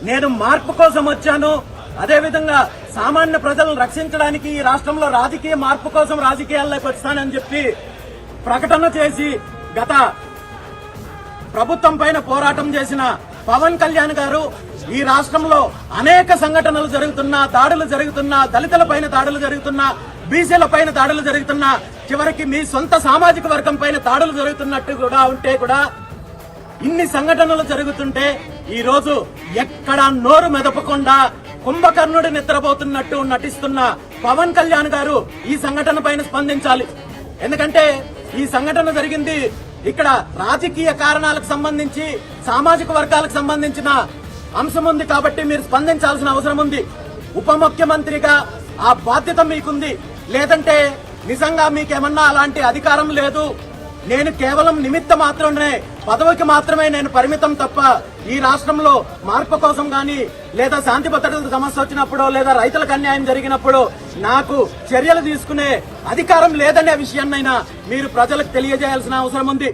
నేను మార్పు కోసం వచ్చాను, అదేవిధంగా సామాన్య ప్రజలను రక్షించడానికి ఈ రాష్ట్రంలో రాజకీయ మార్పు కోసం రాజకీయాల్లోకి వస్తానని చెప్పి ప్రకటన చేసి గత ప్రభుత్వం పైన పోరాటం చేసిన పవన్ కళ్యాణ్ గారు ఈ రాష్ట్రంలో అనేక సంఘటనలు జరుగుతున్నా, దాడులు జరుగుతున్నా, దళితుల పైన దాడులు జరుగుతున్నా, బీసీల పైన దాడులు జరుగుతున్నా, చివరికి మీ సొంత సామాజిక వర్గం పైన దాడులు జరుగుతున్నట్టు కూడా ఉంటే కూడా ఇన్ని సంఘటనలు జరుగుతుంటే ఈ రోజు ఎక్కడా నోరు మెదపకుండా కుంభకర్ణుడు నిద్రపోతున్నట్టు నటిస్తున్న పవన్ కళ్యాణ్ గారు ఈ సంఘటన పైన స్పందించాలి. ఎందుకంటే ఈ సంఘటన జరిగింది ఇక్కడ రాజకీయ కారణాలకు సంబంధించి, సామాజిక వర్గాలకు సంబంధించిన అంశం ఉంది కాబట్టి మీరు స్పందించాల్సిన అవసరం ఉంది. ఉప ముఖ్యమంత్రిగా ఆ బాధ్యత మీకుంది. లేదంటే నిజంగా మీకేమన్నా అలాంటి అధికారం లేదు, నేను కేవలం నిమిత్త మాత్రమే, పదవికి మాత్రమే నేను పరిమితం తప్ప ఈ రాష్ట్రంలో మార్పు కోసం గాని, లేదా శాంతి భద్రతల సమస్య వచ్చినప్పుడు, లేదా రైతులకు అన్యాయం జరిగినప్పుడు నాకు చర్యలు తీసుకునే అధికారం లేదనే విషయాన్నైనా మీరు ప్రజలకు తెలియజేయాల్సిన అవసరం ఉంది.